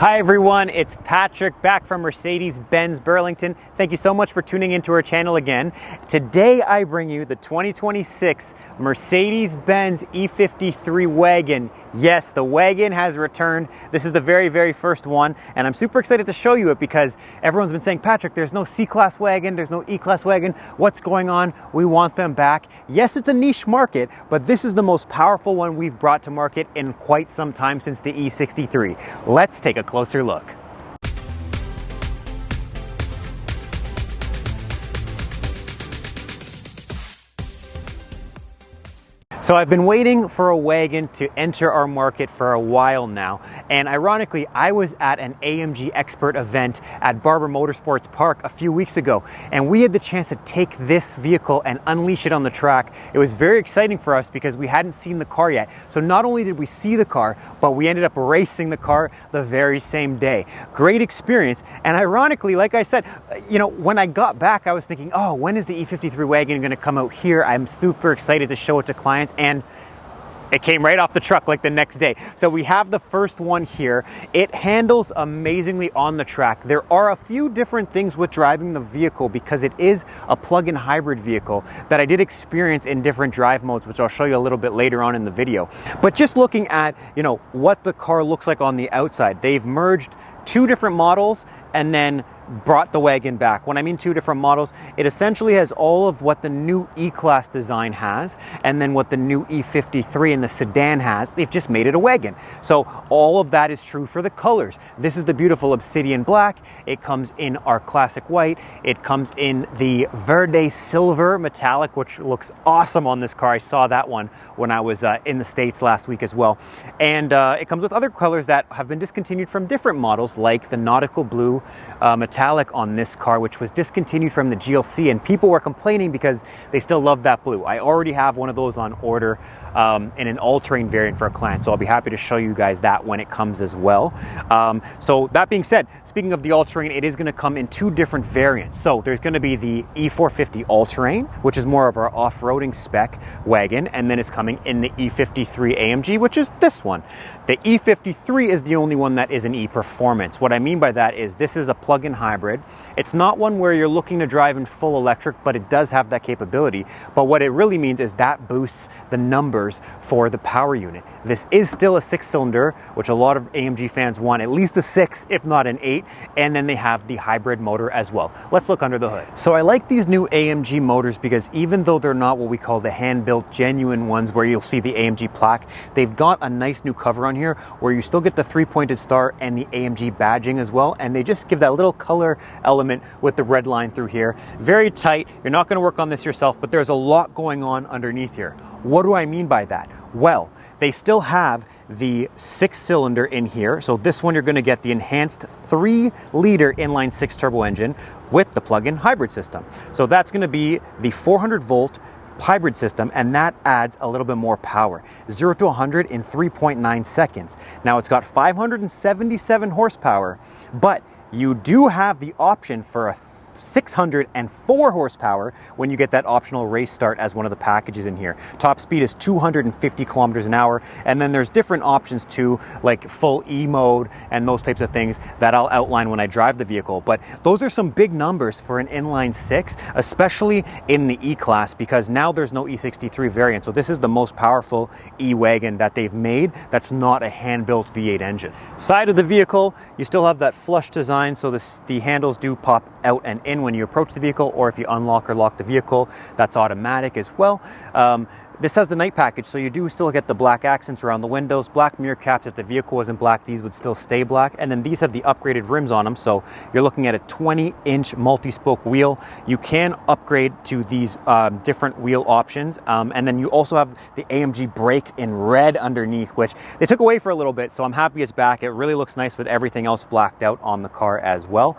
Hi everyone, it's Patrick back from Mercedes-Benz Burlington. Thank you so much for tuning into our channel again. Today I bring you the 2026 Mercedes-Benz E53 Wagon. Yes, the wagon has returned. This is the very first one, and I'm super excited to show you it because everyone's been saying, Patrick, there's no C-Class wagon, there's no E-Class wagon. What's going on? We want them back. Yes, it's a niche market, but this is the most powerful one we've brought to market in quite some time since the E63. Let's take a closer look. So I've been waiting for a wagon to enter our market for a while now, and ironically I was at an AMG expert event at Barber Motorsports Park a few weeks ago, and we had the chance to take this vehicle and unleash it on the track. It was very exciting for us because we hadn't seen the car yet. So not only did we see the car, but we ended up racing the car the very same day. Great experience, and ironically, like I said, when I got back I was thinking, oh, when is the E53 wagon going to come out here? I'm super excited to show it to clients, and it came right off the truck like the next day. So we have the first one here. It handles amazingly on the track. There are a few different things with driving the vehicle because it is a plug-in hybrid vehicle that I did experience in different drive modes, which I'll show you a little bit later on in the video. But just looking at, what the car looks like on the outside, they've merged two different models and then brought the wagon back. When I mean two different models, it essentially has all of what the new E-Class design has and then what the new E53 and the sedan has. They've just made it a wagon. So all of that is true for the colors. This is the beautiful Obsidian black. It comes in our classic white. It comes in the verde silver metallic, which looks awesome on this car. I saw that one when I was in the States last week as well. And it comes with other colors that have been discontinued from different models, like the nautical blue metallic on this car, which was discontinued from the GLC, and people were complaining because they still love that blue. I already have one of those on order in an all-terrain variant for a client, so I'll be happy to show you guys that when it comes as well. So that being said, speaking of the all-terrain, it is going to come in two different variants. So there's going to be the E450 all-terrain, which is more of our off-roading spec wagon, and then it's coming in the E53 AMG, which is this one. The E53 is the only one that is an E-Performance. What I mean by that is this is a plug-in hybrid. It's not one where you're looking to drive in full electric, but it does have that capability. But what it really means is that boosts the numbers for the power unit. This is still a 6-cylinder, which a lot of AMG fans want at least a 6, if not an 8, and then they have the hybrid motor as well. Let's look under the hood. So I like these new AMG motors because even though they're not what we call the hand-built genuine ones where you'll see the AMG plaque, they've got a nice new cover on here where you still get the 3-pointed star and the AMG badging as well, and they just give that little color element with the red line through here. Very tight. You're not going to work on this yourself, but there's a lot going on underneath here. What do I mean by that? Well, they still have the 6-cylinder in here. So this one, you're going to get the enhanced 3-liter inline-6 turbo engine with the plug-in hybrid system. So that's going to be the 400-volt hybrid system, and that adds a little bit more power. 0 to 100 in 3.9 seconds. Now it's got 577 horsepower, but you do have the option for a 604 horsepower when you get that optional race start as one of the packages in here. Top speed is 250 kilometers an hour, and then there's different options too, like full E mode and those types of things that I'll outline when I drive the vehicle. But those are some big numbers for an inline 6, especially in the E-Class, because now there's no E63 variant. So this is the most powerful E-Wagon that they've made that's not a hand-built V8 engine. Side of the vehicle, you still have that flush design, so the handles do pop out and in when you approach the vehicle, or if you unlock or lock the vehicle, that's automatic as well. This has the night package, so you do still get the black accents around the windows, black mirror caps. If the vehicle wasn't black, these would still stay black. And then these have the upgraded rims on them, so you're looking at a 20-inch multi-spoke wheel. You can upgrade to these different wheel options. And then you also have the AMG brake in red underneath, which they took away for a little bit, so I'm happy it's back. It really looks nice with everything else blacked out on the car as well.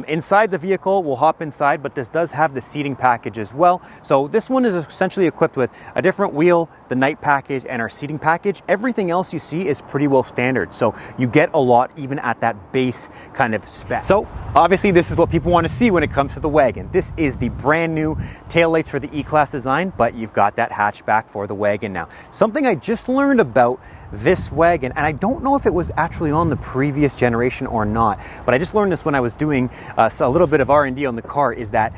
Inside the vehicle, we'll hop inside, but this does have the seating package as well. So this one is essentially equipped with a different front wheel, the night package, and our seating package, everything else you see is pretty well standard. So you get a lot even at that base kind of spec. So obviously this is what people want to see when it comes to the wagon. This is the brand new taillights for the E-Class design, but you've got that hatchback for the wagon now. Something I just learned about this wagon, and I don't know if it was actually on the previous generation or not, but I just learned this when I was doing a little bit of R&D on the car, is that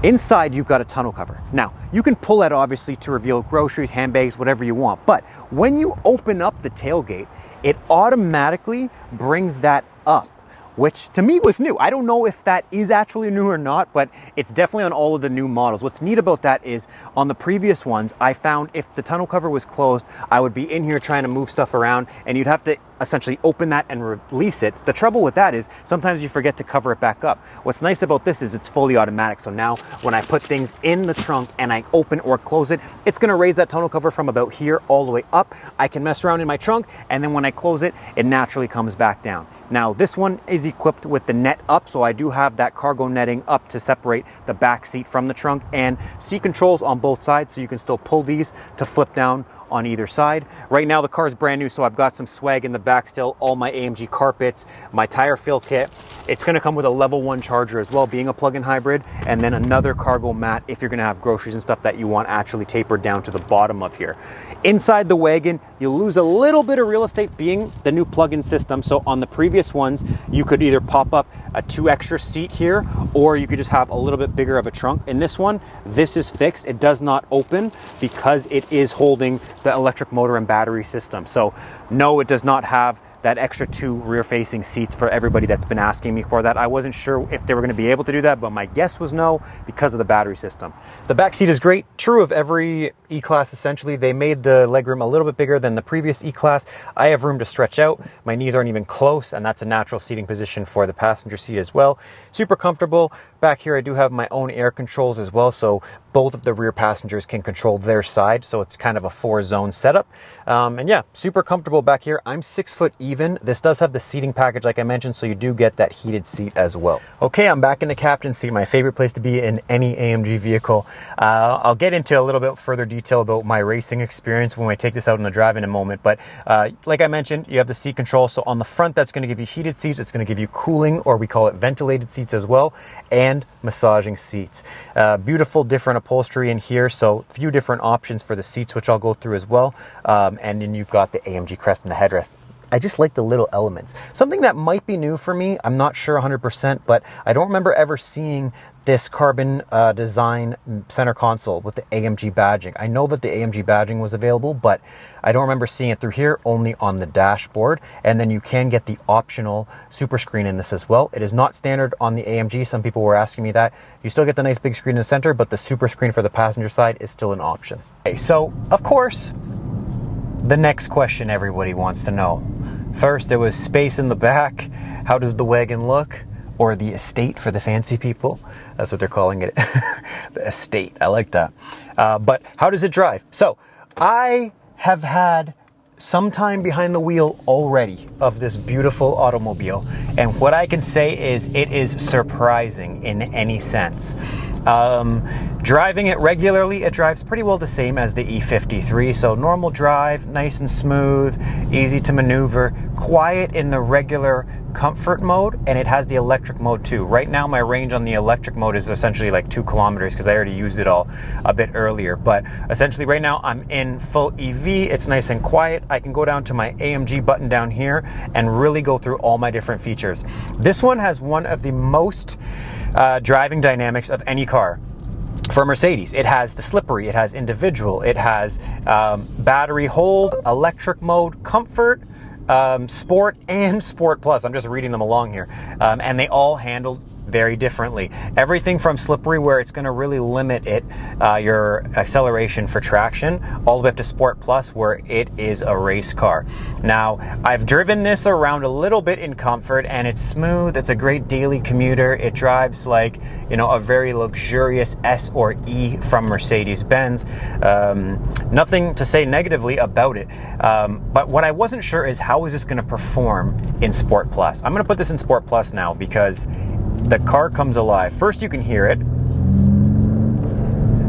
inside you've got a tonneau cover. Now, you can pull that obviously to reveal groceries, handbags, whatever you want, but when you open up the tailgate, it automatically brings that up, which to me was new. I don't know if that is actually new or not, but it's definitely on all of the new models. What's neat about that is on the previous ones, I found if the tonneau cover was closed, I would be in here trying to move stuff around and you'd have to essentially open that and release it. The trouble with that is sometimes you forget to cover it back up. What's nice about this is it's fully automatic. So now when I put things in the trunk and I open or close it, it's gonna raise that tonneau cover from about here all the way up. I can mess around in my trunk, and then when I close it, it naturally comes back down. Now this one is equipped with the net up, so I do have that cargo netting up to separate the back seat from the trunk, and seat controls on both sides, so you can still pull these to flip down on either side. Right now the car is brand new, so I've got some swag in the back still, all my AMG carpets, my tire fill kit. It's gonna come with a level 1 charger as well, being a plug-in hybrid, and then another cargo mat if you're gonna have groceries and stuff that you want actually tapered down to the bottom of here. Inside the wagon, you lose a little bit of real estate being the new plug-in system. So on the previous ones, you could either pop up a 2 extra seat here, or you could just have a little bit bigger of a trunk. In this one, this is fixed. It does not open because it is holding the electric motor and battery system. So no, it does not have that extra 2 rear-facing seats for everybody that's been asking me for that. I wasn't sure if they were going to be able to do that, but my guess was no because of the battery system. The back seat is great. True of every E-Class essentially. They made the legroom a little bit bigger than the previous E-Class. I have room to stretch out. My knees aren't even close, and that's a natural seating position for the passenger seat as well. Super comfortable. Back here I do have my own air controls as well, so both of the rear passengers can control their side, so it's kind of a 4-zone setup. And yeah, super comfortable back here. I'm 6 foot even. This does have the seating package like I mentioned, so you do get that heated seat as well. Okay, I'm back in the captain's seat, my favorite place to be in any AMG vehicle. I'll get into a little bit further detail about my racing experience when we take this out on the drive in a moment, but like I mentioned, you have the seat control. So on the front, that's going to give you heated seats. It's going to give you cooling, or we call it ventilated seats as well, and massaging seats. Beautiful different upholstery in here, so a few different options for the seats, which I'll go through as well. And then you've got the AMG crest and the headrest. I just like the little elements. Something that might be new for me, I'm not sure 100%, but I don't remember ever seeing this carbon design center console with the AMG badging. I know that the AMG badging was available, but I don't remember seeing it through here, only on the dashboard. And then you can get the optional super screen in this as well. It is not standard on the AMG. Some people were asking me that. You still get the nice big screen in the center, but the super screen for the passenger side is still an option. Okay, so of course, the next question everybody wants to know. First, it was space in the back. How does the wagon look? Or the estate for the fancy people. That's what they're calling it. The estate. I like that. But how does it drive? So I have had some time behind the wheel already of this beautiful automobile. And what I can say is it is surprising in any sense. Driving it regularly, it drives pretty well the same as the E53. So normal drive, nice and smooth, easy to maneuver, quiet in the regular comfort mode, and it has the electric mode too. Right now my range on the electric mode is essentially like 2 kilometers because I already used it all a bit earlier, but essentially right now I'm in full EV. It's nice and quiet. I can go down to my AMG button down here and really go through all my different features. This one has one of the most driving dynamics of any car. For Mercedes, it has the slippery, it has individual, it has battery hold, electric mode, comfort, Sport, and Sport Plus. I'm just reading them along here. And they all handle very differently. Everything from slippery, where it's going to really limit it, your acceleration for traction, all the way up to Sport Plus, where it is a race car. Now, I've driven this around a little bit in comfort, and it's smooth. It's a great daily commuter. It drives like, you know, a very luxurious S or E from Mercedes-Benz. Nothing to say negatively about it. But what I wasn't sure is how is this going to perform in Sport Plus. I'm going to put this in Sport Plus now because the car comes alive. First, you can hear it.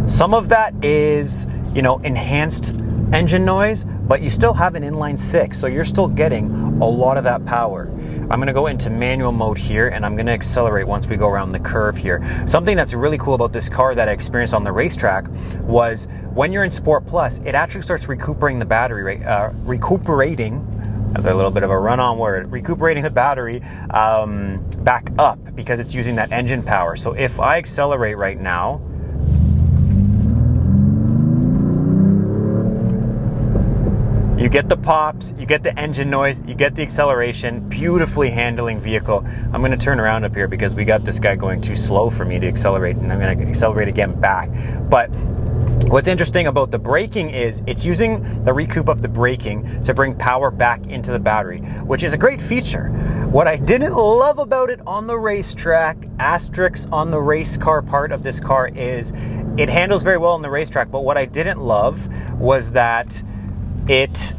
Some of that is, you know, enhanced engine noise, but you still have an inline six, so you're still getting a lot of that power. I'm gonna go into manual mode here, and I'm gonna accelerate once we go around the curve here. Something that's really cool about this car that I experienced on the racetrack was when you're in Sport Plus, it actually starts recuperating the battery, that's a little bit of a run-on word, recuperating the battery back up because it's using that engine power. So if I accelerate right now, you get the pops, you get the engine noise, you get the acceleration, beautifully handling vehicle. I'm gonna turn around up here because we got this guy going too slow for me to accelerate, and I'm gonna accelerate again back. But what's interesting about the braking is it's using the recoup of the braking to bring power back into the battery, which is a great feature. What I didn't love about it on the racetrack, asterisks on the race car part of this car, is it handles very well on the racetrack, but what I didn't love was that it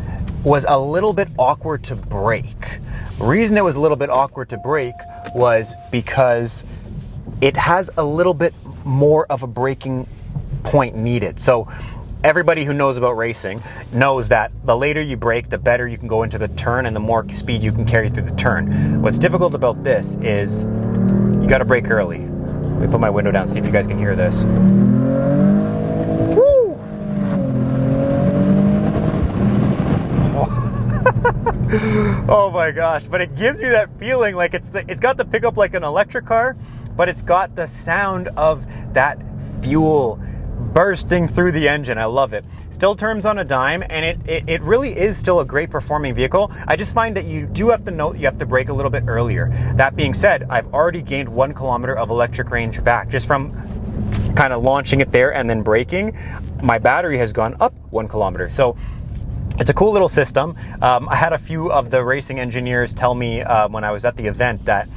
was a little bit awkward to brake. The reason it was a little bit awkward to brake was because it has a little bit more of a braking point needed. So everybody who knows about racing knows that the later you brake, the better you can go into the turn and the more speed you can carry through the turn. What's difficult about this is you gotta brake early. Let me put my window down, see if you guys can hear this. Oh my gosh, but it gives you that feeling like it's got the pickup like an electric car, but it's got the sound of that fuel bursting through the engine. I love it. Still turns on a dime, and it really is still a great performing vehicle. I just find that you do have to note you have to brake a little bit earlier. That being said, I've already gained 1 kilometer of electric range back just from kind of launching it there and then braking. My battery has gone up 1 kilometer. So it's a cool little system. I had a few of the racing engineers tell me when I was at the event that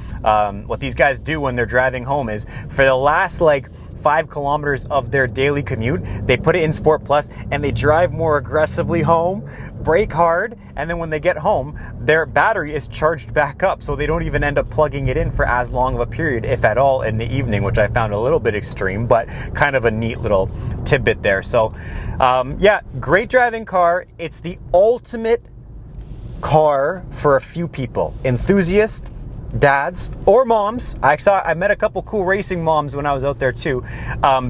what these guys do when they're driving home is for the last like 5 kilometers of their daily commute, they put it in Sport Plus and they drive more aggressively home, brake hard, and then when they get home, their battery is charged back up, so they don't even end up plugging it in for as long of a period, if at all, in the evening, which I found a little bit extreme, but kind of a neat little tidbit there. So yeah, great driving car. It's the ultimate car for a few people, enthusiasts, dads, or moms. I met a couple cool racing moms when I was out there too,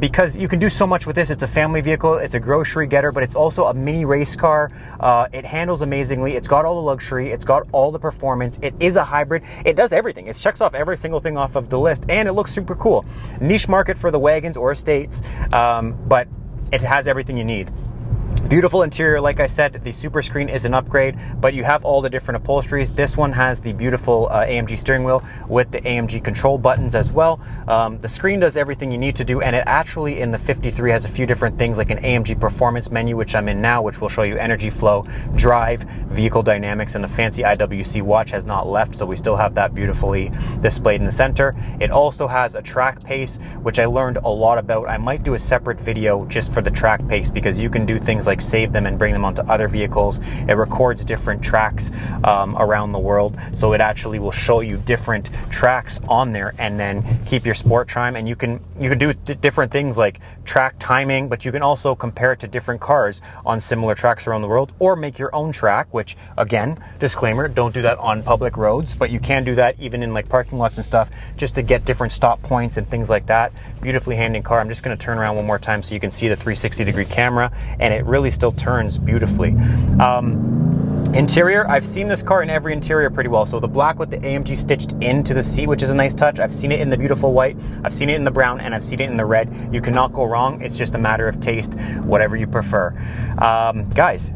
because you can do so much with this. It's a family vehicle, it's a grocery getter, but it's also a mini race car. It handles amazingly. It's got all the luxury, it's got all the performance. It is a hybrid. It does everything. It checks off every single thing off of the list, and it looks super cool. Niche market for the wagons or estates, but it has everything you need. Beautiful interior, like I said, the super screen is an upgrade, but you have all the different upholsteries. This one has the beautiful AMG steering wheel with the AMG control buttons as well. The screen does everything you need to do, and it actually in the 53 has a few different things like an AMG performance menu, which I'm in now, which will show you energy flow, drive, vehicle dynamics, and the fancy IWC watch has not left, so we still have that beautifully displayed in the center. It also has a track pace, which I learned a lot about. I might do a separate video just for the track pace because you can do things like save them and bring them onto other vehicles. It records different tracks around the world, so it actually will show you different tracks on there, and then keep your sport time. And you can do different things like track timing, but you can also compare it to different cars on similar tracks around the world, or make your own track, which again, disclaimer, don't do that on public roads, but you can do that even in like parking lots and stuff, just to get different stop points and things like that. Beautifully handling car. I'm just going to turn around one more time so you can see the 360-degree camera, and it really still turns beautifully. Interior, I've seen this car in every interior pretty well. So the black with the AMG stitched into the seat, which is a nice touch. I've seen it in the beautiful white, I've seen it in the brown, and I've seen it in the red. You cannot go wrong. It's just a matter of taste, whatever you prefer. Guys,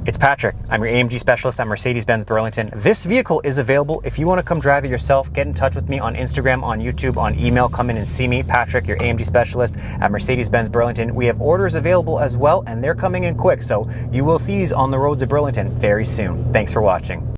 it's Patrick. I'm your AMG specialist at Mercedes-Benz Burlington. This vehicle is available. If you want to come drive it yourself, get in touch with me on Instagram, on YouTube, on email. Come in and see me, Patrick, your AMG specialist at Mercedes-Benz Burlington. We have orders available as well, and they're coming in quick, so you will see these on the roads of Burlington very soon. Thanks for watching.